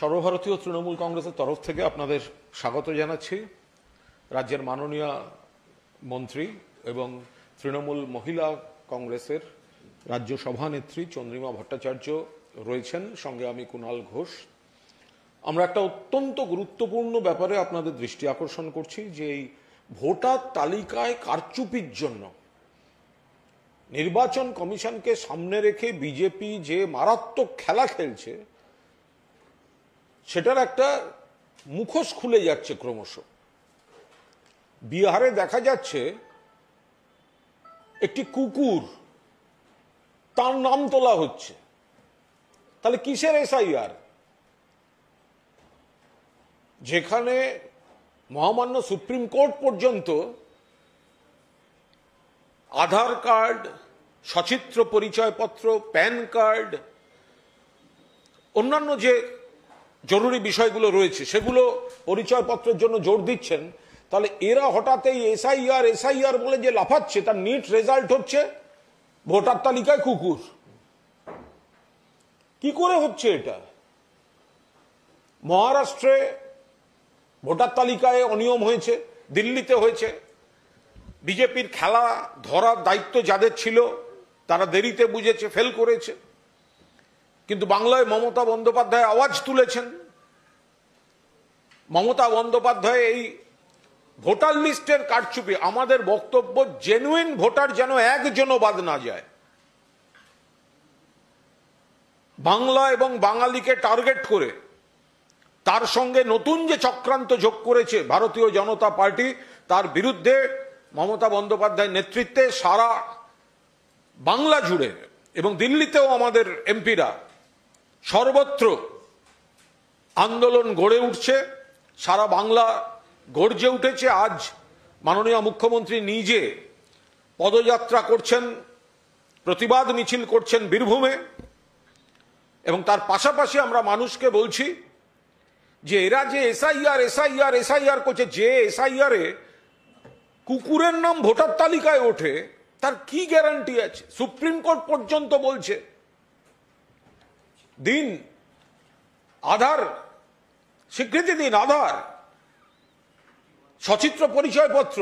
সর্বভারতীয় তৃণমূল কংগ্রেসের তরফ থেকে আপনাদের স্বাগত জানাচ্ছি। রাজ্যের মাননীয় মন্ত্রী এবং তৃণমূল মহিলা কংগ্রেসের রাজ্য সভানেত্রী চন্দ্রিমা ভট্টাচার্য রয়েছেন, সঙ্গে আমি কুণাল ঘোষ। আমরা একটা অত্যন্ত গুরুত্বপূর্ণ ব্যাপারে আপনাদের দৃষ্টি আকর্ষণ করছি যে এই ভোটার তালিকায় কারচুপির জন্য নির্বাচন কমিশনকে সামনে রেখে বিজেপি যে মারাত্মক খেলা খেলছে সেটার একটা মুখোশ খুলে যাচ্ছে ক্রমশ। বিহারে দেখা যাচ্ছে একটি কুকুর, তার নাম তোলা হচ্ছে। তাহলে কিসের এসআইআর? যেখানে মহামান্য সুপ্রিম কোর্ট পর্যন্ত আধার কার্ড, সচিত্র পরিচয়পত্র, প্যান কার্ড, অন্যান্য যে জরুরি বিষয়গুলো রয়েছে সেগুলো পরিচয়পত্রের জন্য জোর দিচ্ছেন, তাহলে এরা হঠাৎ এই এসআইআর বলে যে লাফাচ্ছে, তার নিট রেজাল্ট হচ্ছে ভোটার তালিকায় কুকুর। কি করে হচ্ছে এটা? মহারাষ্ট্রে ভোটার তালিকায় অনিয়ম হয়েছে, দিল্লিতে হয়েছে। বিজেপির খেলা ধরার দায়িত্ব যাদের ছিল তারা দেরিতে বুঝেছে, ফেল করেছে। কিন্তু বাংলায় মমতা বন্দ্যোপাধ্যায় আওয়াজ তুলেছেন। মমতা বন্দ্যোপাধ্যায় এই ভোটার লিস্টের কারচুপি, আমাদের বক্তব্য জেনুইন ভোটার যেন একজনও বাদ না যায়। বাংলা এবং বাঙালিকে টার্গেট করে তার সঙ্গে নতুন যে চক্রান্ত যোগ করেছে ভারতীয় জনতা পার্টি, তার বিরুদ্ধে মমতা বন্দ্যোপাধ্যায়ের নেতৃত্বে সারা বাংলা জুড়ে এবং দিল্লিতেও আমাদের এমপিরা সর্বত্র আন্দোলন গড়ে উঠছে। সারা বাংলা গর্জে উঠেছে। আজ মাননীয় মুখ্যমন্ত্রী নিজে পদযাত্রা করছেন, প্রতিবাদ মিছিল করছেন বীরভূমে। এবং তার পাশাপাশি আমরা মানুষকে বলছি যে এরা যে এসআইআর করছে, যে এসআইআরে কুকুরের নাম ভোটার তালিকায় ওঠে, তার কি গ্যারান্টি আছে? সুপ্রিম কোর্ট পর্যন্ত বলছে দিন আধার, স্বীকৃতি দিন আধার, সচিত্র পরিচয়পত্র।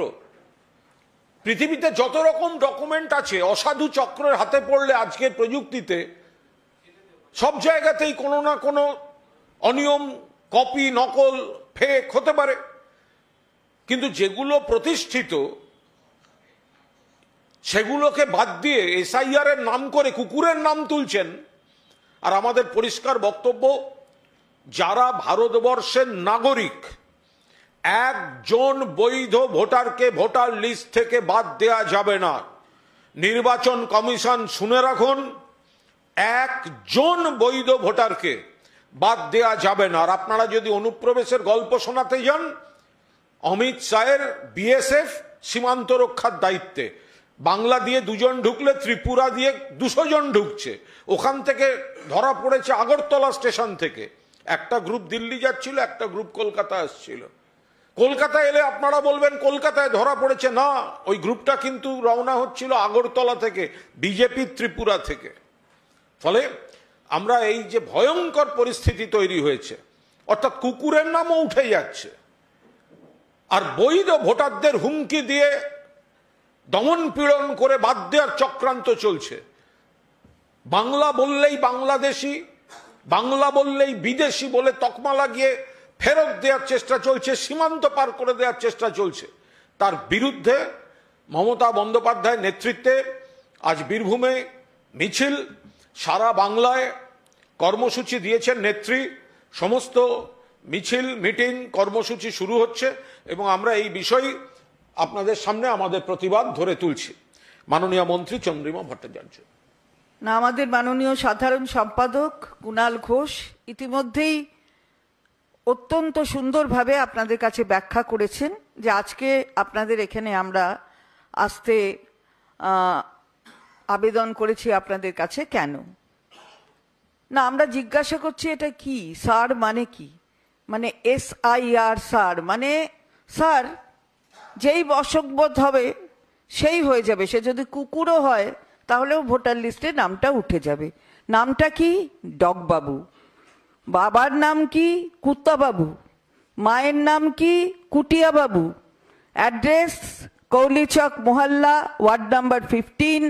পৃথিবীতে যত রকম ডকুমেন্ট আছে, অসাধু চক্রের হাতে পড়লে আজকের প্রযুক্তিতে সব জায়গাতেই কোনো না কোনো অনিয়ম, কপি, নকল, ফেক হতে পারে। কিন্তু যেগুলো প্রতিষ্ঠিত সেগুলোকে বাদ দিয়ে এসআইআর এর নাম করে কুকুরের নাম তুলছেন। আর আমাদের পরিষ্কার বক্তব্য, যারা ভারতবর্ষের নাগরিক, একজন বৈধ ভোটারকে ভোটার লিস্ট থেকে বাদ দেয়া যাবে না। নির্বাচন কমিশন শুনে রাখুন, একজন বৈধ ভোটারকে বাদ দেয়া যাবে না। আর আপনারা যদি অনুপ্রবেশের গল্প শোনাতে যান, অমিত শাহের বিএসএফ সীমান্ত রক্ষার দায়িত্বে, বাংলা দিয়ে 2 জন ঢুকলে ত্রিপুরা দিয়ে 200 জন ঢুকছে। ওখান থেকে ধরা পড়েছে আগরতলা স্টেশন থেকে। একটা গ্রুপ দিল্লি যাচ্ছিল, একটা গ্রুপ কলকাতা আসছিল। কলকাতা এলে আপনারা বলবেন কলকাতায় ধরা পড়েছে, না, ওই গ্রুপটা কিন্তু রওনা হচ্ছিল আগরতলা থেকে, বিজেপি ত্রিপুরা থেকে। ফলে আমরা এই যে ভয়ঙ্কর পরিস্থিতি তৈরি হয়েছে, অর্থাৎ কুকুরের নামও উঠে যাচ্ছে, আর বৈধ ভোটারদের হুমকি দিয়ে দমন পীড়ন করে বাদ দেওয়ার চক্রান্ত চলছে। বাংলা বললেই বাংলাদেশি, বাংলা বললেই বিদেশি বলে তকমা লাগিয়ে ফেরত দেওয়ার চেষ্টা চলছে, সীমান্ত পার করে দেওয়ার চেষ্টা চলছে। তার বিরুদ্ধে মমতা বন্দ্যোপাধ্যায়ের নেতৃত্বে আজ বীরভূমে মিছিল, সারা বাংলায় কর্মসূচি দিয়েছেন নেত্রী। সমস্ত মিছিল, মিটিং, কর্মসূচি শুরু হচ্ছে এবং আমরা এই বিষয় আপনাদের সামনে আমাদের প্রতিবাদ ধরে তুলছি। মাননীয় মন্ত্রী চন্দ্রিমা ভট্টাচার্য। না, আমাদের মাননীয় সাধারণ সম্পাদক কুণাল ঘোষ ইতিমধ্যেই অত্যন্ত সুন্দরভাবে আপনাদের কাছে ব্যাখ্যা করেছেন যে আজকে আপনাদের এখানে আমরা আসতে আবেদন করেছি আপনাদের কাছে কেন। না, আমরা জিজ্ঞাসা করছি এটা কি স্যার, মানে কি? মানে এসআইআর স্যার, মানে স্যার যেই অসংবোধ হবে সেই হয়ে যাবে। সে যদি কুকুরও হয় তাহলেও ভোটার লিস্টে নামটা উঠে যাবে। নামটা কি? ডগবাবু। বাবার নাম কি? কুত্তাবাবু। মায়ের নাম কি? কুটিয়া বাবু। অ্যাড্রেস কৌলিচক মোহাল্লা, ward number 15,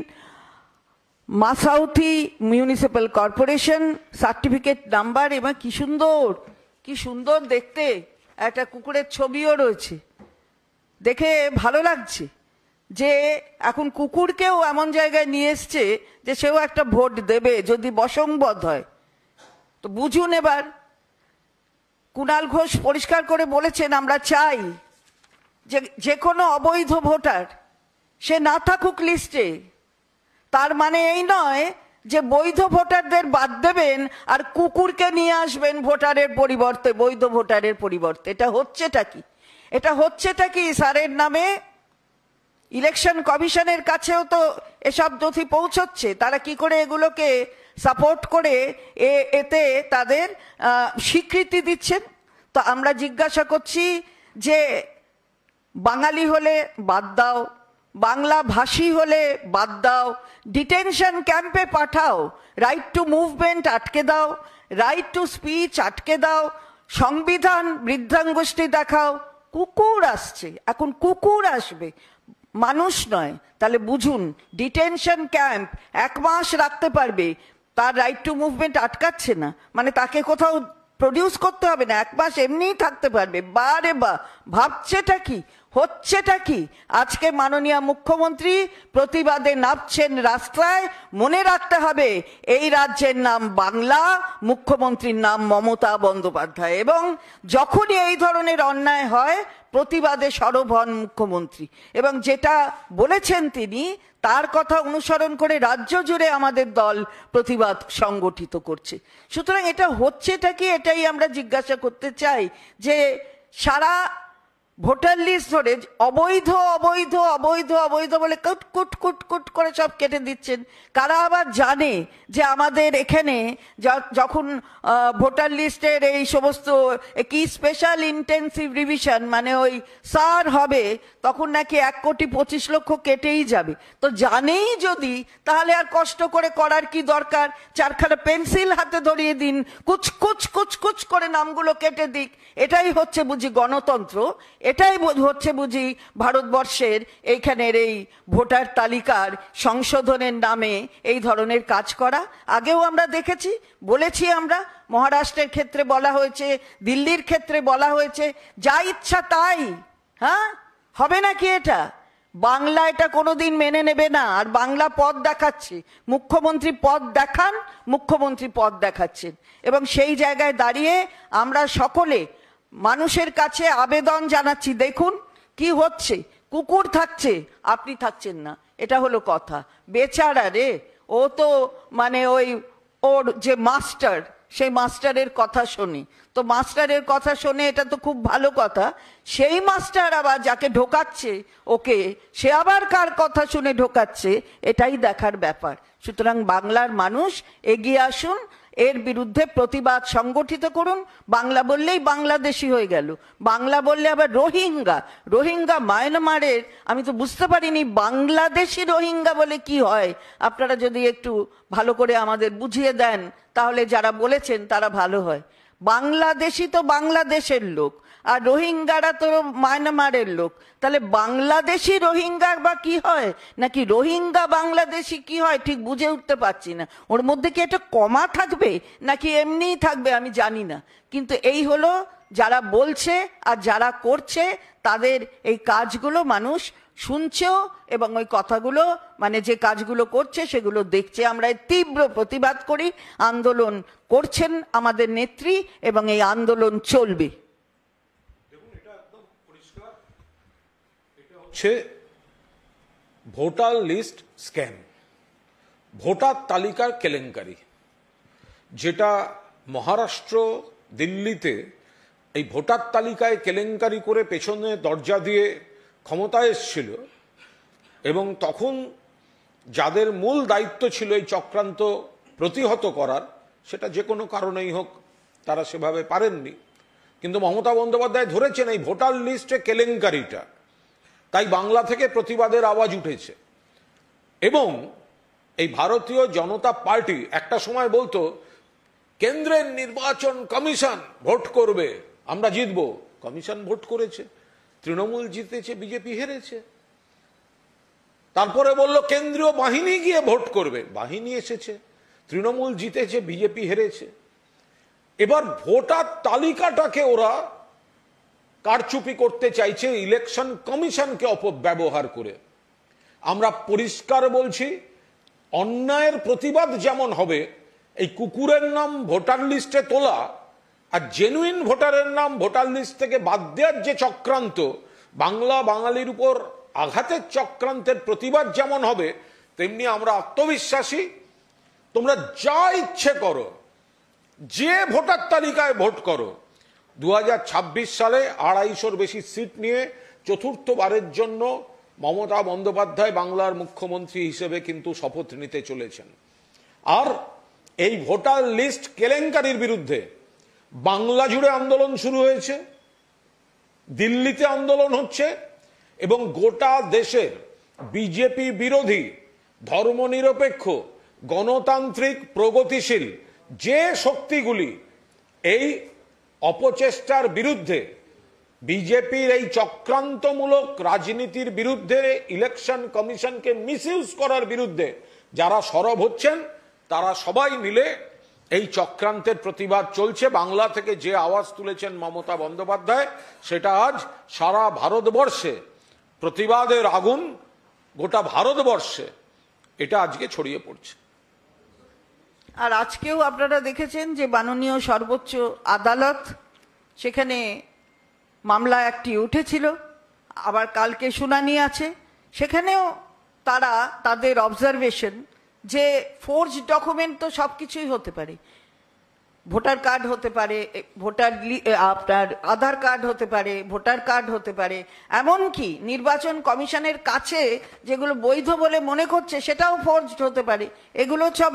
Masaurhi municipal corporation. Certificate number, এবং কি সুন্দর, কি সুন্দর দেখতে, একটা কুকুরের ছবিও রয়েছে, দেখে ভালো লাগছে যে এখন কুকুরকেও এমন জায়গায় নিয়ে এসছে যে সেও একটা ভোট দেবে যদি বশংবদ হয়। তো বুঝুন এবার, কুণাল ঘোষ পরিষ্কার করে বলেছেন আমরা চাই যে কোনো অবৈধ ভোটার সে না থাকুক লিস্টে। তার মানে এই নয় যে বৈধ ভোটারদের বাদ দেবেন আর কুকুরকে নিয়ে আসবেন ভোটারের পরিবর্তে, বৈধ ভোটারের পরিবর্তে। এটা হচ্ছেটা কি? এটা হচ্ছেটা কি স্যারের নামে? ইলেকশন কমিশনের কাছেও তো এসব নথি পৌঁছচ্ছে, তারা কি করে এগুলোকে সাপোর্ট করে এতে তাদের স্বীকৃতি দিচ্ছেন। তো আমরা জিজ্ঞাসা করছি যে বাঙালি হলে বাদ দাও, বাংলা ভাষী হলে বাদ দাও, ডিটেনশন ক্যাম্পে পাঠাও, রাইট টু মুভমেন্ট আটকে দাও, রাইট টু স্পিচ আটকে দাও, সংবিধান বৃদ্ধাঙ্গুষ্ঠী দেখাও। কুকুর আসছে, এখন কুকুর আসবে, মানুষ নয়। তাহলে বুঝুন, ডিটেনশন ক্যাম্প 1 মাস রাখতে পারবে, তার রাইট টু মুভমেন্ট আটকাচ্ছে না, মানে তাকে কোথাও প্রডিউস করতে হবে না, 1 মাস এমনিই থাকতে পারবে। বারে বা, ভাবছেটা কি, হচ্ছেটা কি? আজকে মাননীয় মুখ্যমন্ত্রী প্রতিবাদে নামছেন রাস্তায়। মনে রাখতে হবে এই রাজ্যের নাম বাংলা, মুখ্যমন্ত্রীর নাম মমতা বন্দ্যোপাধ্যায়, এবং যখনই এই ধরনের অন্যায় হয় প্রতিবাদে সরব হন মুখ্যমন্ত্রী। এবং যেটা বলেছেন তিনি, তার কথা অনুসরণ করে রাজ্য জুড়ে আমাদের দল প্রতিবাদ সংগঠিত করছে। সুতরাং এটা হচ্ছেটা কি, এটাই আমরা জিজ্ঞাসা করতে চাই। যে সারা ভোটার লিস্ট ধরে অবৈধ অবৈধ অবৈধ অবৈধ বলে কুট কুট কুট কুট করে সব কেটে দিচ্ছেন। কারা আবার জানে যে আমাদের এখানে যখন ভোটার লিস্টের এই সমস্ত কি স্পেশাল ইন্টেন্সিভ রিভিশন মানে ওই সার হবে, তখন নাকি 1,25,00,000 কেটেই যাবে। তো জানেই যদি, তাহলে আর কষ্ট করে করার কি দরকার? 4খানা পেন্সিল হাতে ধরিয়ে দিন, কুচ কুচ কুচ কুচ করে নামগুলো কেটে দিক। এটাই হচ্ছে বুঝি গণতন্ত্র, এটাই হচ্ছে বুঝি ভারতবর্ষের এইখানের এই ভোটার তালিকার সংশোধনের নামে এই ধরনের কাজ করা। আগেও আমরা দেখেছি, বলেছি আমরা, মহারাষ্ট্রের ক্ষেত্রে বলা হয়েছে, দিল্লির ক্ষেত্রে বলা হয়েছে, যা ইচ্ছা তাই। হ্যাঁ, হবে নাকি এটা? বাংলা এটা কোনোদিন মেনে নেবে না। আর বাংলা পথ দেখাচ্ছে, মুখ্যমন্ত্রী পথ দেখান, মুখ্যমন্ত্রী পথ দেখাচ্ছেন। এবং সেই জায়গায় দাঁড়িয়ে আমরা সকলে মানুষের কাছে আবেদন জানাচ্ছি, দেখুন কি হচ্ছে। কুকুর থাকছে, আপনি থাকছেন না, এটা হলো কথা। বেচারা রে, ও তো মানে ওর যে মাস্টার, সেই মাস্টারের কথা শোনে। তো মাস্টারের কথা শোনে, এটা তো খুব ভালো কথা। সেই মাস্টার আবার যাকে ঢোকাচ্ছে ওকে, সে আবার কার কথা শুনে ঢোকাচ্ছে, এটাই দেখার ব্যাপার। সুতরাং বাংলার মানুষ এগিয়ে আসুন, এর বিরুদ্ধে প্রতিবাদ সংগঠিত করুন। বাংলা বললেই বাংলাদেশি হয়ে গেল, বাংলা বললে আবার রোহিঙ্গা। রোহিঙ্গা মায়ানমারের, আমি তো বুঝতে পারিনি বাংলাদেশি রোহিঙ্গা বলে কি হয়। আপনারা যদি একটু ভালো করে আমাদের বুঝিয়ে দেন, তাহলে যারা বলেছেন তারা ভালো হয়। বাংলাদেশি তো বাংলাদেশের লোক, আর রোহিঙ্গারা তো মায়ানমারের লোক। তাহলে বাংলাদেশি রোহিঙ্গা বা কি হয়, নাকি রোহিঙ্গা বাংলাদেশি কি হয়, ঠিক বুঝে উঠতে পারছি না। ওর মধ্যে কি একটা কমা থাকবে নাকি এমনিই থাকবে আমি জানি না। কিন্তু এই হলো যারা বলছে আর যারা করছে, তাদের এই কাজগুলো মানুষ শুনছেও, এবং ওই কথাগুলো মানে যে কাজগুলো করছে সেগুলো দেখছে। আমরা তীব্র প্রতিবাদ করি, আন্দোলন করছেন আমাদের নেত্রী, এবং এই আন্দোলন চলবে। ভোটার লিস্ট স্ক্যাম, ভোটার তালিকার কেলেঙ্কারি, যেটা মহারাষ্ট্র দিল্লিতে এই ভোটার তালিকায় কেলেঙ্কারি করে পেছনে দরজা দিয়ে ক্ষমতায় এসেছিল, এবং তখন যাদের মূল দায়িত্ব ছিল এই চক্রান্ত প্রতিহত করার, সেটা যে কোনো কারণেই হোক তারা সেভাবে পারেননি। কিন্তু মমতা বন্দ্যোপাধ্যায় ধরেছেন এই ভোটার লিস্টে কেলেঙ্কারিটা, তাই বাংলা থেকে প্রতিবাদের আওয়াজ উঠেছে। এবং এই ভারতীয় জনতা পার্টি একটা সময় বলতো কেন্দ্রের নির্বাচন কমিশন ভোট করবে, আমরা জিতবো। কমিশন ভোট করেছে, তৃণমূল জিতেছে, বিজেপি হেরেছে। তারপরে বলল কেন্দ্রীয় বাহিনী গিয়ে ভোট করবে, বাহিনী এসেছে, তৃণমূল জিতেছে, বিজেপি হেরেছে। এবার ভোটার তালিকাটাকে ওরা কারচুপি করতে চাইছে ইলেকশন কমিশনকে অপব্যবহার করে। আমরা পরিষ্কার বলছি, অন্যায়ের প্রতিবাদ যেমন হবে, এই কুকুরের নাম ভোটার লিস্টে তোলা আর জেনুইন ভোটারের নাম ভোটার লিস্ট থেকে বাদ দেওয়ার যে চক্রান্ত, বাংলা বাঙালির উপর আঘাতের চক্রান্তের প্রতিবাদ যেমন হবে, তেমনি আমরা আত্মবিশ্বাসী তোমরা যা ইচ্ছে করো, যে ভোটার তালিকায় ভোট করো। 2026 সালে 250-র বেশি সিট নিয়ে চতুর্থবারের জন্য মমতা বন্দ্যোপাধ্যায় বাংলার মুখ্যমন্ত্রী হিসেবে কিন্তু শপথ নিতে চলেছেন। আর এই ভোটার লিস্ট কেলেঙ্কারির বিরুদ্ধে বাংলা জুড়ে আন্দোলন শুরু হয়েছে, দিল্লিতে আন্দোলন হচ্ছে, এবং গোটা দেশের বিজেপি বিরোধী, ধর্মনিরপেক্ষ, গণতান্ত্রিক, প্রগতিশীল যে শক্তিগুলি এই অপচেষ্টার বিরুদ্ধে, বিজেপির এই চক্রান্তমূলক রাজনীতির বিরুদ্ধে, ইলেকশন কমিশনকে মিসইউজ করার বিরুদ্ধে যারা সরব হচ্ছেন, তারা সবাই মিলে এই চক্রান্তের প্রতিবাদ চলছে। বাংলা থেকে যে আওয়াজ তুলেছেন মমতা বন্দ্যোপাধ্যায়, সেটা আজ সারা ভারতবর্ষে প্রতিবাদের আগুন, গোটা ভারতবর্ষে এটা আজকে ছড়িয়ে পড়ছে। আর আজকেও আপনারা দেখেছেন যে মাননীয় সর্বোচ্চ আদালত, সেখানে মামলা একটি উঠেছিল, আবার কালকে শুনানি আছে, সেখানেও তারা তাদের অবজারভেশন যে ফোর্জ ডকুমেন্ট তো সব কিছুই হতে পারে, ভোটার কার্ড হতে পারে, আপনার আধার কার্ড হতে পারে, ভোটার কার্ড হতে পারে, এমনকি নির্বাচন কমিশনের কাছে যেগুলো বৈধ বলে মনে করছে সেটাও ফোর্জড হতে পারে। এগুলো সব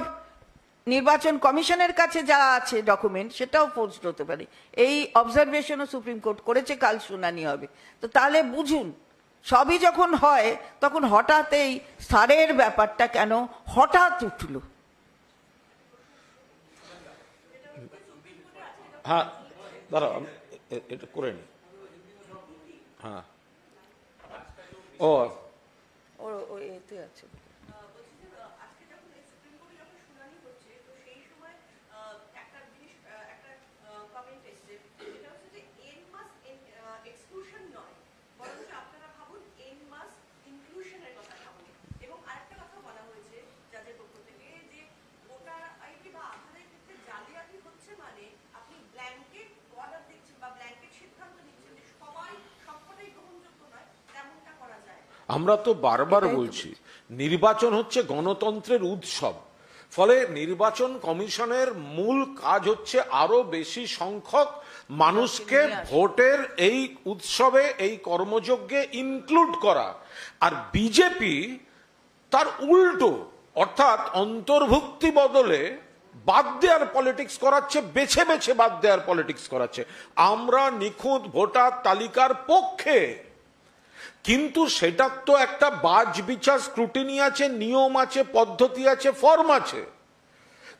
নির্বাচন কমিশনের কাছে যা আছে ডকুমেন্ট, সেটাও ফোর্জড হতে পারে। এই অবজারভেশনও সুপ্রিম কোর্ট করেছে, কাল শুনানি হবে। তো তাহলে বুঝুন, সবই যখন হয় তখন হঠাৎ এই সারের ব্যাপারটা কেন হঠাৎ উঠলো? হ্যাঁ, দাঁড়াও এটা করে নি। হ্যাঁ, ও এতে আছে। আমরা তো বারবার বলছি, নির্বাচন হচ্ছে গণতন্ত্রের উৎসব। ফলে নির্বাচন কমিশনের মূল কাজ হচ্ছে আরো বেশি সংখ্যক মানুষকে ভোটের এই উৎসবে, এই কর্মযজ্ঞে ইনক্লুড করা। আর বিজেপি তার উল্টো, অর্থাৎ অন্তর্ভুক্তি বদলে বাদ দেওয়ার পলিটিক্স করাচ্ছে, বেছে বেছে বাদ দেওয়ার পলিটিক্স করাচ্ছে। আমরা নিখুঁত ভোটার তালিকার পক্ষে, কিন্তু সেটার তো একটা বাজ বিচার, স্ক্রুটিনি আছে, নিয়ম আছে, পদ্ধতি আছে, ফর্ম আছে।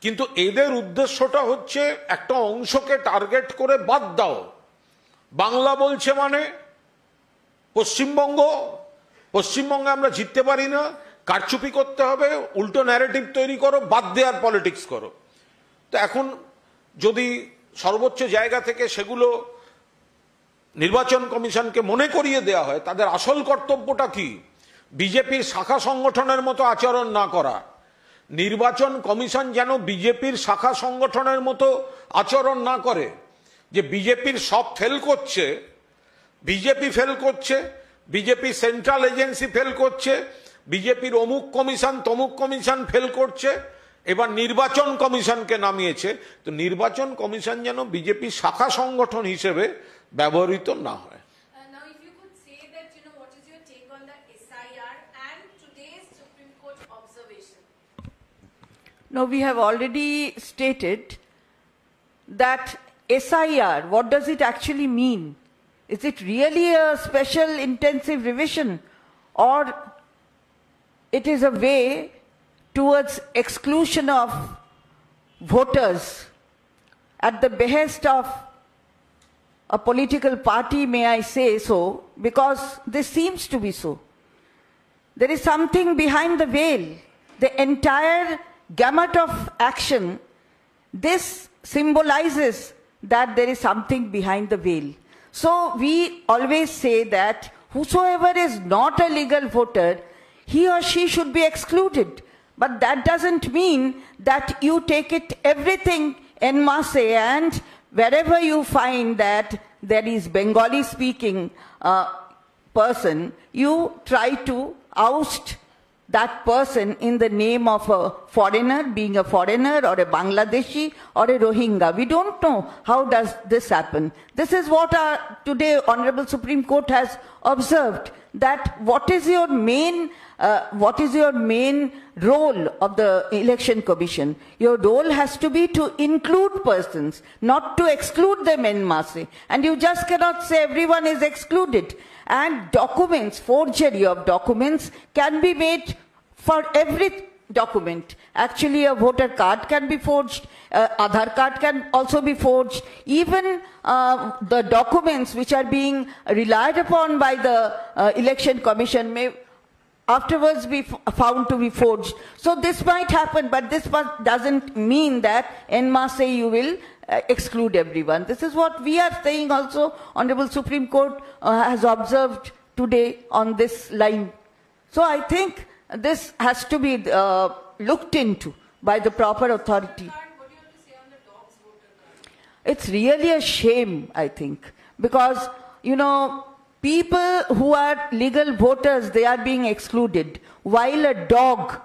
কিন্তু এদের উদ্দেশ্যটা হচ্ছে একটা অংশকে টার্গেট করে বাদ দাও। বাংলা বলছে মানে পশ্চিমবঙ্গে আমরা জিততে পারি না, কারচুপি করতে হবে, উল্টো ন্যারেটিভ তৈরি করো, বাদ দেওয়ার পলিটিক্স করো। তো এখন যদি সর্বোচ্চ জায়গা থেকে সেগুলো নির্বাচন কমিশনকে মনে করিয়ে দেওয়া হয়, তাদের আসল কর্তব্যটা কি? বিজেপির শাখা সংগঠনের মতো আচরণ না করা। নির্বাচন কমিশন যেন বিজেপির শাখা সংগঠনের মতো আচরণ না করে, যে বিজেপির সব ফেল করছে, বিজেপি ফেল করছে, বিজেপি সেন্ট্রাল এজেন্সি ফেল করছে, বিজেপির অমুক কমিশন তমুক কমিশন ফেল করছে, এবার নির্বাচন কমিশনকে নামিয়েছে। তো নির্বাচন কমিশন যেন বিজেপি শাখা সংগঠন হিসেবে ব্যবহৃত না হয়। Now, if you could say that, what is your take on the SIR and today's Supreme Court observation? No, we have already stated that SIR, what does it actually mean? Is it really a special intensive revision, or it is a way towards exclusion of voters at the behest of a political party, may I say so, because this seems to be so. There is something behind the veil. The entire gamut of action, this symbolizes that there is something behind the veil. So we always say that whosoever is not a legal voter, he or she should be excluded. But that doesn't mean that you take it everything en masse, and wherever you find that there is Bengali speaking person, you try to oust that person in the name of a foreigner, being a foreigner or a Bangladeshi or a Rohingya. We don't know how does this happen. This is what our today Honorable Supreme Court has observed, that what is your main role of the Election Commission? Your role has to be to include persons, not to exclude them en masse. And you just cannot say everyone is excluded. And documents, forgery of documents can be made for every document. Actually, a voter card can be forged, Aadhaar card can also be forged. Even the documents which are being relied upon by the Election Commission may afterwards be found to be forged. So this might happen, but this doesn't mean that en masse you will exclude everyone. This is what we are saying also. Honorable Supreme Court has observed today on this line. So I think this has to be looked into by the proper authority. What do you have to say on the dogs voter card? It's really a shame, I think, because, you know, people who are legal voters, they are being excluded, while a dog,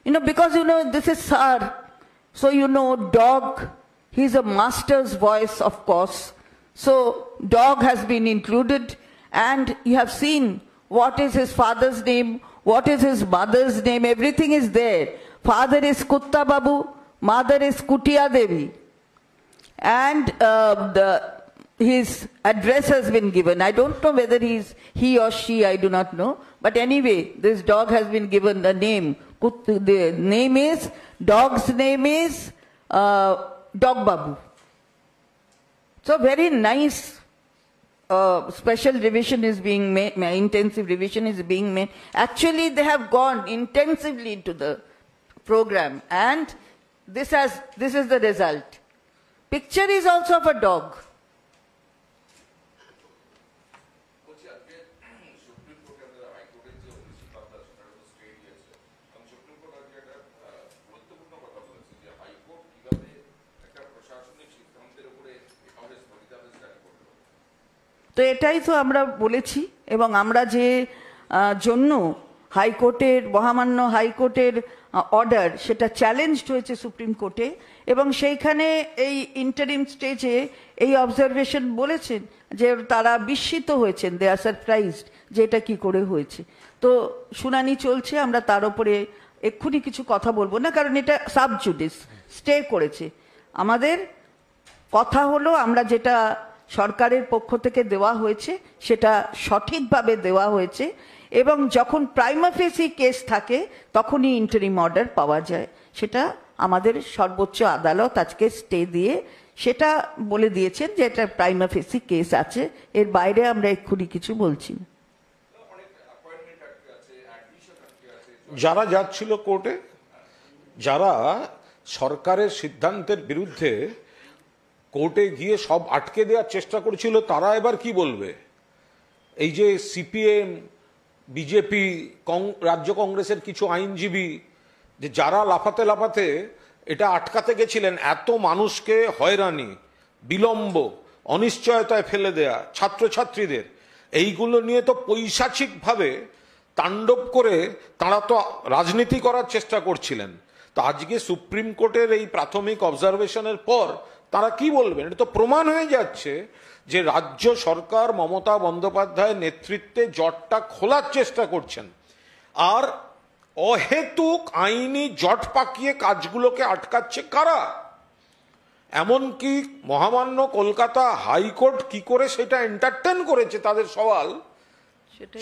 you know, because, you know, this is Sar, so, you know, dog, he's a master's voice, of course. So dog has been included, and you have seen what is his father's name, what is his mother's name, everything is there. Father is Kutta Babu, mother is Kutia Devi. And his address has been given. I don't know whether he or she, I do not know. But anyway, this dog has been given a name. The name is, dog's name is Dog Babu. So very nice special revision is being made, intensive revision is being made. Actually, they have gone intensively into the program, and this is the result. Picture is also of a dog. তো এটাই তো আমরা বলেছি, এবং আমরা যে জন্য হাইকোর্টের, মহামান্য হাইকোর্টের অর্ডার, সেটা চ্যালেঞ্জড হয়েছে সুপ্রিম কোর্টে, এবং সেইখানে এই ইন্টারিম স্টেজে এই অবজারভেশন বলেছেন যে তারা বিস্মিত হয়েছেন, দে আর সারপ্রাইজড যে এটা কি করে হয়েছে। তো শুনানি চলছে, আমরা তার উপরে এক্ষুনি কিছু কথা বলবো না, কারণ এটা সাব জুডিস স্টে করেছে। আমাদের কথা হলো, আমরা যেটা সরকারের পক্ষ থেকে দেওয়া হয়েছে সেটা সঠিকভাবে দেওয়া হয়েছে, এবং যখন প্রাইমা ফেসি কেস থাকে তখনই ইন্টারিম অর্ডার পাওয়া যায়। সেটা আমাদের সর্বোচ্চ আদালত আজকে স্টে দিয়ে সেটা বলে দিয়েছেন যে এটা প্রাইমা ফেসি কেস আছে, এর বাইরে আমরা এক্ষুনি কিছু বলছি না। যারা যাচ্ছিল কোর্টে, যারা সরকারের সিদ্ধান্তের বিরুদ্ধে কোর্টে গিয়ে সব আটকে দেওয়ার চেষ্টা করেছিল, তারা এবার কি বলবে? এই যে সিপিএম, বিজেপি, রাজ্য কংগ্রেসের কিছু আইনজীবী, যে যারা লাফাতে লাফাতে এটা আটকাতে গেছিলেন, এত মানুষকে হয়রানি, বিলম্ব, অনিশ্চয়তায় ফেলে দেয়া ছাত্রছাত্রীদের, এইগুলো নিয়ে তো পৈশাচিকভাবে তাণ্ডব করে তারা তো রাজনীতি করার চেষ্টা করছিলেন। তো আজকে সুপ্রিম কোর্টের এই প্রাথমিক অবজারভেশনের পর তারা কি বলবেন? এটা তো প্রমাণ হয়ে যাচ্ছে যে রাজ্য সরকার মমতা বন্দ্যোপাধ্যায়ের নেতৃত্বে জটটা খোলার চেষ্টা করছেন, আর অহেতুক আইনি জট পাকিয়ে কাজগুলোকে আটকাচ্ছে কারা? এমনকি মহামান্য কলকাতা হাইকোর্ট কি করে সেটা এন্টারটেন করেছে, তাদের সওয়াল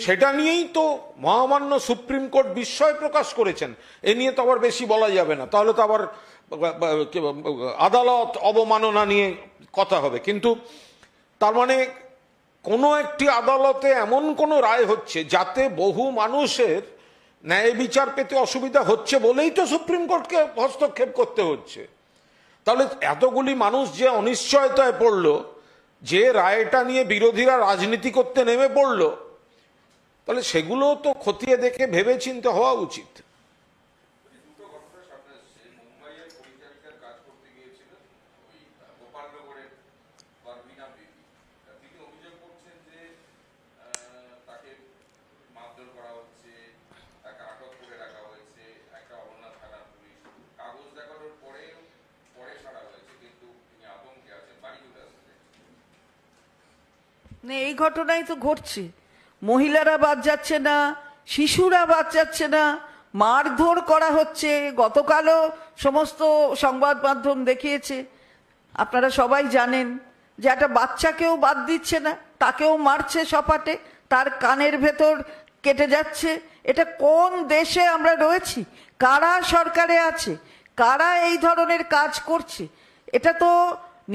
সেটা নিয়েই তো মহামান্য সুপ্রিম কোর্ট বিস্ময় প্রকাশ করেছেন। এ নিয়ে তো আবার বেশি বলা যাবে না, তাহলে তো আবার আদালত অবমাননা নিয়ে কথা হবে। কিন্তু তার মানে কোনো একটি আদালতে এমন কোনো রায় হচ্ছে যাতে বহু মানুষের ন্যায় বিচার পেতে অসুবিধা হচ্ছে বলেই তো সুপ্রিম কোর্টকে হস্তক্ষেপ করতে হচ্ছে। তাহলে এতগুলি মানুষ যে অনিশ্চয়তায় পড়লো, যে রায়টা নিয়ে বিরোধীরা রাজনীতি করতে নেমে পড়লো, তাহলে সেগুলো তো খতিয়ে দেখে ভেবে চিন্তে হওয়া উচিত। না, এই ঘটনাই তো ঘটছে। মহিলারা বাদ যাচ্ছে না, শিশুরা বাদ যাচ্ছে না, মারধর করা হচ্ছে। গতকালও সমস্ত সংবাদ মাধ্যম দেখিয়েছে, আপনারা সবাই জানেন যে একটা বাচ্চাকেও বাদ দিচ্ছে না, তাকেও মারছে সপাটে, তার কানের ভেতর কেটে যাচ্ছে। এটা কোন দেশে আমরা রয়েছি? কারা সরকারে আছে? কারা এই ধরনের কাজ করছে? এটা তো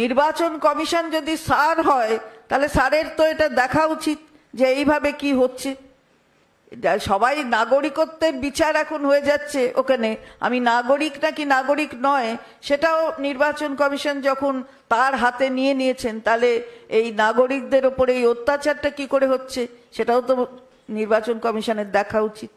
নির্বাচন কমিশন যদি স্যার হয়, তাহলে স্যারের তো এটা দেখা উচিত যে এইভাবে কি হচ্ছে। সবাই নাগরিকত্বের বিচার এখন হয়ে যাচ্ছে ওখানে, আমি নাগরিক নাকি নাগরিক নয় সেটাও নির্বাচন কমিশন যখন তার হাতে নিয়ে নিয়েছেন, তাহলে এই নাগরিকদের ওপরে এই অত্যাচারটা কি করে হচ্ছে সেটাও তো নির্বাচন কমিশনের দেখা উচিত।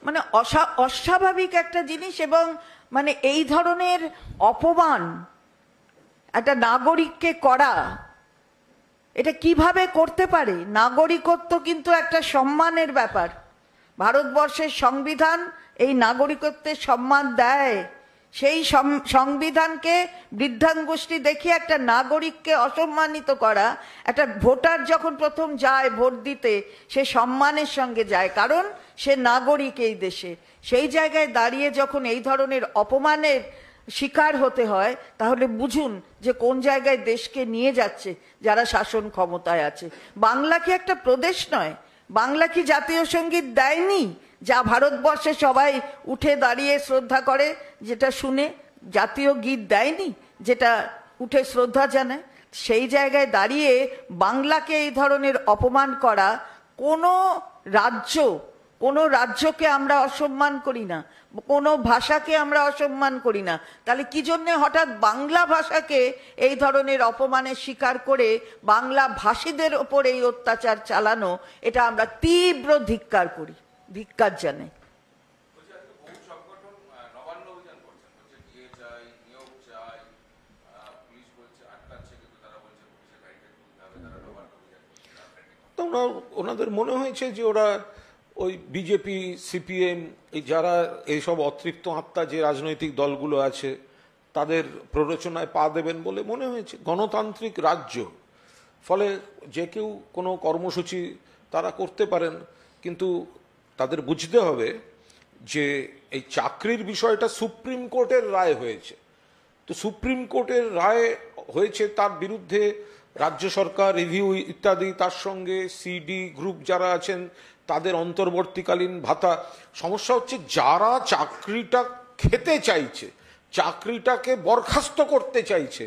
মানে অস্বাভাবিক একটা জিনিস। এবং মানে এই ধরনের অপমান একটা নাগরিককে করা, এটা কিভাবে করতে পারে? নাগরিকত্ব কিন্তু একটা সম্মানের ব্যাপার। ভারতবর্ষের সংবিধান এই নাগরিকত্বের সম্মান দেয়। সেই সংবিধানকে বৃদ্ধাঙ্গুষ্টি দেখিয়ে একটা নাগরিককে অসম্মানিত করা, একটা ভোটার যখন প্রথম যায় ভোট দিতে, সে সম্মানের সঙ্গে যায়, কারণ সে নাগরিক এই দেশে। সেই জায়গায় দাঁড়িয়ে যখন এই ধরনের অপমানের শিকার হতে হয়, তাহলে বুঝুন যে কোন জায়গায় দেশকে নিয়ে যাচ্ছে যারা শাসন ক্ষমতায় আছে। বাংলা কি একটা প্রদেশ নয়? বাংলা কি জাতীয় সঙ্গীত দেয়নি, যা ভারতবর্ষে সবাই উঠে দাঁড়িয়ে শ্রদ্ধা করে? যেটা শুনে জাতীয় গীত দেয়নি, যেটা উঠে শ্রদ্ধা জানায়? সেই জায়গায় দাঁড়িয়ে বাংলাকে এই ধরনের অপমান করা, কোনো রাজ্যকে আমরা অসম্মান করি না, কোনো ভাষাকে আমরা অসম্মান করি না, তাহলে কি জন্য হঠাৎ বাংলা ভাষাকে এই ধরনের অপমানের শিকার করে বাংলা ভাষীদের ওপর এই অত্যাচার চালানো, এটা আমরা তীব্র ধিক্কার করি, ধিক্কার জানাই। তো ওনাদের মনে হয়েছে যে ওরা ওই বিজেপি, সিপিএম, এই যারা এইসব অতৃপ্ত আত্মা যে রাজনৈতিক দলগুলো আছে তাদের প্ররোচনায় পা দেবেন বলে মনে হয়েছে। গণতান্ত্রিক রাজ্য, ফলে যে কেউ কোনো কর্মসূচি তারা করতে পারেন, কিন্তু তাদের বুঝতে হবে যে এই চাকরির বিষয়টা সুপ্রিম কোর্টের রায় হয়েছে। তো সুপ্রিম কোর্টের রায় হয়েছে, তার বিরুদ্ধে রাজ্য সরকার রিভিউ ইত্যাদি, তার সঙ্গে সিডি গ্রুপ যারা আছেন তাদের অন্তর্বর্তীকালীন ভাতা। সমস্যা হচ্ছে যারা চাকরিটা খেতে চাইছে, চাকরিটাকে বরখাস্ত করতে চাইছে,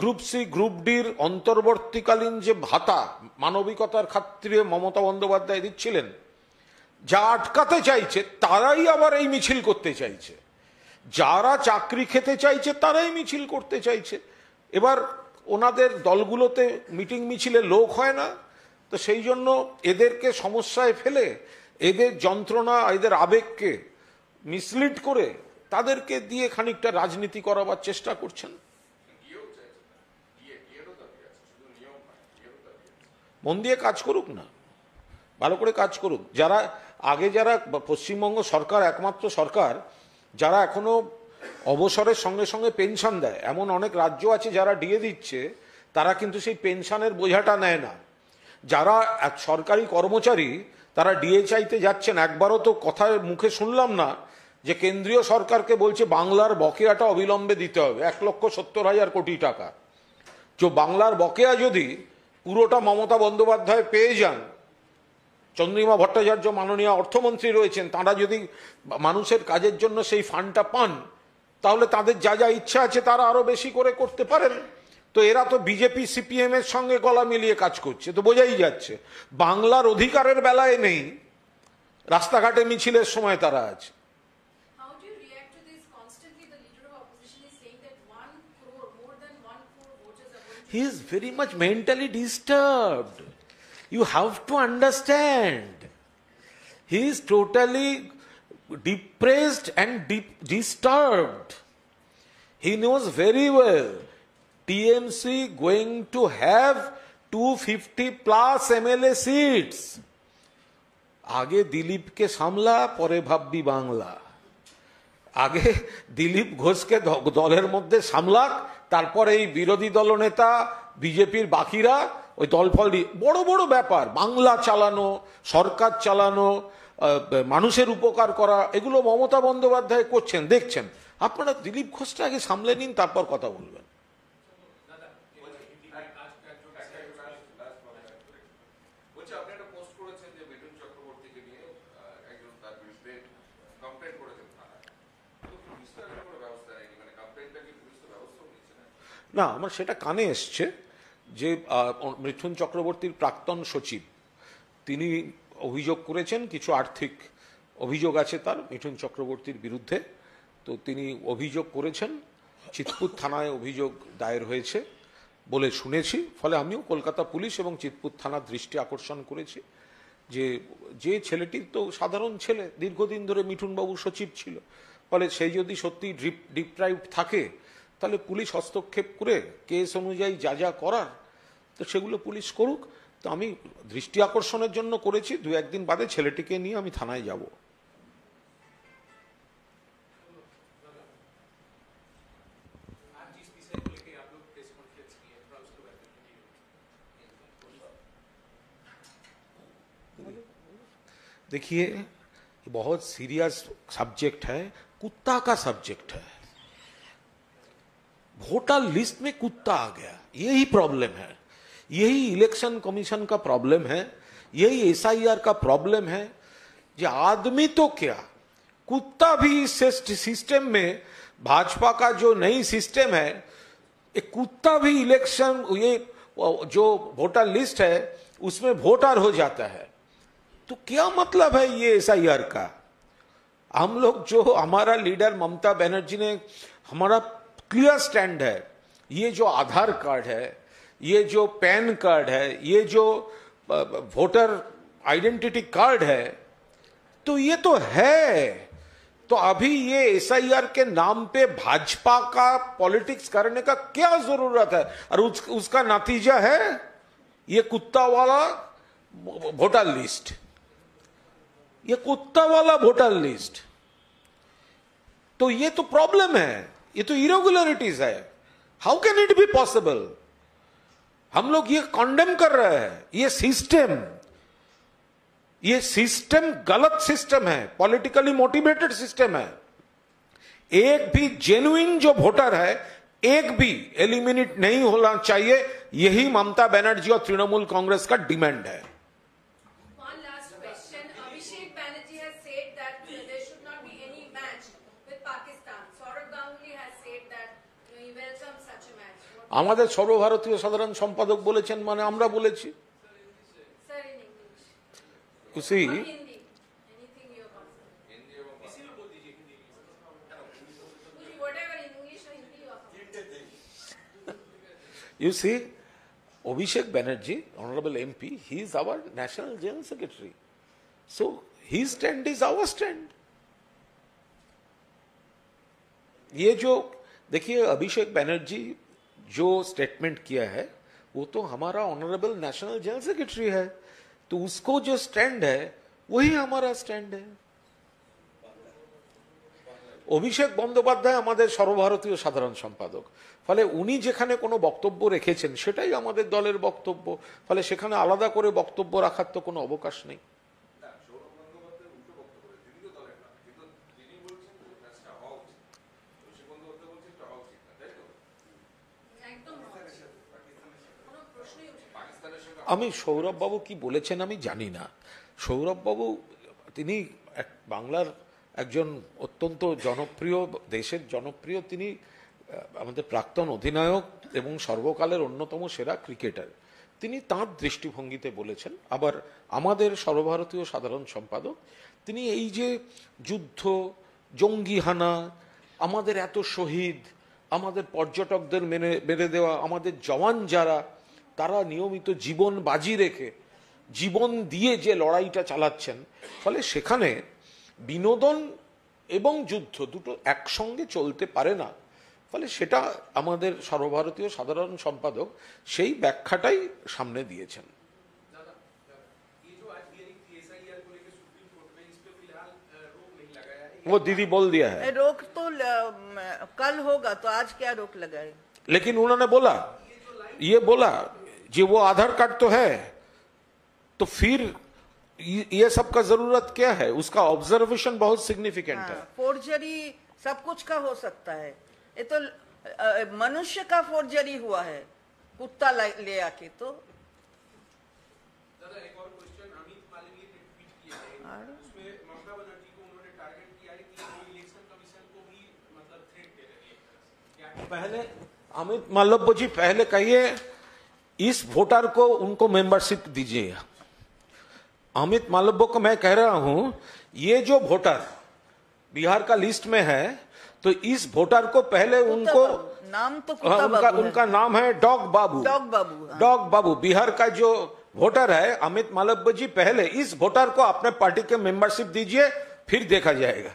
গ্রুপ সি গ্রুপ ডির অন্তর্বর্তীকালীন যে ভাতা মানবিকতার খাতিরে মমতা বন্দ্যোপাধ্যায় দিচ্ছিলেন, যা আটকাতে চাইছে তারাই আবার এই মিছিল করতে চাইছে। যারা চাকরি খেতে চাইছে তারাই মিছিল করতে চাইছে। এবার ওনাদের দলগুলোতে মিটিং মিছিলে লোক হয় না, তো সেই জন্য এদেরকে সমস্যায় ফেলে, এদের যন্ত্রণা, এদের আবেগকে মিসলিড করে তাদেরকে দিয়ে খানিকটা রাজনীতি করাবার চেষ্টা করছেন। মন দিয়ে কাজ করুক না, ভালো করে কাজ করুক। যারা পশ্চিমবঙ্গ সরকার একমাত্র সরকার যারা এখনো অবসরের সঙ্গে সঙ্গে পেনশন দেয়, এমন অনেক রাজ্য আছে যারা দিয়ে দিচ্ছে, তারা কিন্তু সেই পেনশনের বোঝাটা নেয় না। যারা সরকারি কর্মচারী তারা ডিএ চাইতে যাচ্ছেন, একবারও তো কথার মুখে শুনলাম না যে কেন্দ্রীয় সরকারকে বলছে বাংলার বকেয়াটা অবিলম্বে দিতে হবে 1,70,000 কোটি টাকা। যে বাংলার বকেয়া যদি পুরোটা মমতা বন্দ্যোপাধ্যায় পেয়ে যান, চন্দ্রিমা ভট্টাচার্য মাননীয় অর্থমন্ত্রী রয়েছেন, তারা যদি মানুষের কাজের জন্য সেই ফান্ডটা পান, তাহলে তাদের যা যা ইচ্ছা আছে তারা আরো বেশি করে করতে পারেন। তো এরা তো বিজেপি সিপিএম এর সঙ্গে গলা মিলিয়ে কাজ করছে, তো বোঝাই যাচ্ছে বাংলার অধিকারের বেলায় নেই, রাস্তাঘাটে মিছিলের সময় তারা আছে। How do you react to this? Constantly, the leader of opposition is saying that 1 crore, more than 1 crore voters are going to. He is very much mentally disturbed. You have to understand. He is totally depressed and disturbed. He knows very well TMC going to have 250 plus MLA seats. আগে দিলীপকে সামলা, পরে ভাববি বাংলা। আগে দিলীপ ঘোষকে দলের মধ্যে সামলাক, তারপরে এই বিরোধী দলনেতা বিজেপির বাকিরা ওই দলফল বড় বড় ব্যাপার, বাংলা চালানো, সরকার চালানো, মানুষের উপকার করা, এগুলো মমতা বন্দ্যোপাধ্যায় করছেন, দেখছেন। আপনারা দিলীপ ঘোষটা আগে সামলে নিন, তারপর কথা বলবেন। না, আমার সেটা কানে এসছে যে মিঠুন চক্রবর্তীর প্রাক্তন সচিব তিনি অভিযোগ করেছেন, কিছু আর্থিক অভিযোগ আছে তার মিঠুন চক্রবর্তীর বিরুদ্ধে। তো তিনি অভিযোগ করেছেন, চিতপুর থানায় অভিযোগ দায়ের হয়েছে বলে শুনেছি। ফলে আমিও কলকাতা পুলিশ এবং চিতপুর থানার দৃষ্টি আকর্ষণ করেছি যে ছেলেটি তো সাধারণ ছেলে, দীর্ঘদিন ধরে মিঠুনবাবু সচিব ছিল, ফলে সেই যদি সত্যি ডিপ্রাইভড থাকে তাহলে পুলিশ হস্তক্ষেপ করে কেস অনুযায়ী যা যা করার তো সেগুলো পুলিশ করুক। তো আমি দৃষ্টি আকর্ষণের জন্য করেছি, 2-1 দিন বাদে ছেলেটিকে নিয়ে আমি থানায় যাব। देखिए बहुत सीरियस सब्जेक्ट है, कुत्ता का सब्जेक्ट है। वोटर लिस्ट में कुत्ता आ गया, यही प्रॉब्लम है, यही इलेक्शन कमीशन का प्रॉब्लम है, यही एसआईआर का प्रॉब्लम है। जो आदमी तो क्या, कुत्ता भी इस सिस्टम में, भाजपा का जो नई सिस्टम है, एक कुत्ता भी इलेक्शन, ये जो वोटर लिस्ट है उसमें वोटर हो जाता है। तो क्या मतलब है ये एसआईआर का? हम लोग जो, हमारा लीडर ममता बनर्जी ने, हमारा क्लियर स्टैंड है, ये जो आधार कार्ड है, ये जो पैन कार्ड है, ये जो वोटर आइडेंटिटी कार्ड है, तो ये तो है। तो अभी ये एसआईआर के नाम पे भाजपा का पॉलिटिक्स करने का क्या जरूरत है? और उसका नतीजा है ये कुत्ता वाला वोटर लिस्ट, ये कुत्ता वाला वोटर लिस्ट। तो ये तो प्रॉब्लम है, ये तो इरेगुलरिटीज है। How can it be possible? हम लोग ये कॉन्डेम कर रहे हैं। ये सिस्टम गलत सिस्टम है, पॉलिटिकली मोटिवेटेड सिस्टम है। एक भी जेन्युइन जो वोटर है, एक भी एलिमिनेट नहीं होना चाहिए, यही ममता बनर्जी और तृणमूल कांग्रेस का डिमांड है। One last question. Abhishek Banerjee has said that there should not be any match with Pakistan. Saurabh Ganguly has said that he welcomes such a match. আমাদের সর্বভারতীয় সাধারণ সম্পাদক বলেছেন, মানে আমরা বলেছি। Sir, in English. You see, Or Hindi. Anything you are comfortable. Whatever, in English or Hindi you are comfortable. you see, Abhishek Banerjee, Honorable MP, he is our National General Secretary. So his stand is our stand. ये जो देखिए अभिषेक बनर्जी जो statement किया है वो तो हमारा honourable national general secretary है, तो उसको जो स्टैंड है वही हमारा स्टैंड है। অভিষেক বন্দ্যোপাধ্যায় আমাদের সর্বভারতীয় সাধারণ সম্পাদক, ফলে উনি যেখানে কোনো বক্তব্য রেখেছেন সেটাই আমাদের দলের বক্তব্য, ফলে সেখানে আলাদা করে বক্তব্য রাখার তো কোনো অবকাশ নেই। আমি সৌরভ বাবু কি বলেছেন আমি জানি না। সৌরভ বাবু তিনি বাংলার একজন অত্যন্ত জনপ্রিয়, দেশের জনপ্রিয়, তিনি আমাদের প্রাক্তন অধিনায়ক এবং সর্বকালের অন্যতম সেরা ক্রিকেটার। তিনি তাঁর দৃষ্টিভঙ্গিতে বলেছেন। আবার আমাদের সর্বভারতীয় সাধারণ সম্পাদক তিনি এই যে যুদ্ধ, জঙ্গি হানা, আমাদের এত শহীদ, আমাদের পর্যটকদের মেরে দেওয়া, আমাদের জওয়ান যারা, তারা নিয়মিত জীবন বাজি রেখে জীবন দিয়ে যে লড়াইটা চালাচ্ছেন, ফলে সেখানে বিনোদন এবং যুদ্ধ দুটো একসঙ্গে চলতে পারে না। ফলে সেটা আমাদের সর্বভারতীয় সাধারণ সম্পাদক সেই ব্যাখ্যাটাই সামনে দিয়েছেন। वो दीदी बोल दिया है रोक तो कल होगा, तो आज क्या रोक लगाए? लेकिन उन्होंने बोला, ये बोला जी वो आधार कार्ड तो है, तो फिर ये सब का जरूरत क्या है? उसका ऑब्जर्वेशन बहुत सिग्निफिकेंट है। फोर्जरी सब कुछ का हो सकता है, ये तो मनुष्य का फोर्जरी हुआ है, कुत्ता ले आके। तो दादा एक और क्वेश्चन, अमित मालवीय ने ट्वीट किया है, उसमें ममता बनर्जी को उन्होंने टारगेट किया है कि वो इलेक्शन कमीशन को भी मतलब थ्रेट दे रही है। पहले अमित मालव्य जी पहले कहिए इस वोटर को उनको मेंबरशिप दीजिए। अमित मालव्य को मैं कह रहा हूं, ये जो वोटर बिहार का लिस्ट में है, तो इस वोटर को पहले उनको नाम तो उनका नाम है डॉग बाबू। डॉग बाबू बिहार का जो वोटर है अमित मालव्य जी, पहले इस वोटर को अपने पार्टी के मेंबरशिप दीजिए, फिर देखा जाएगा।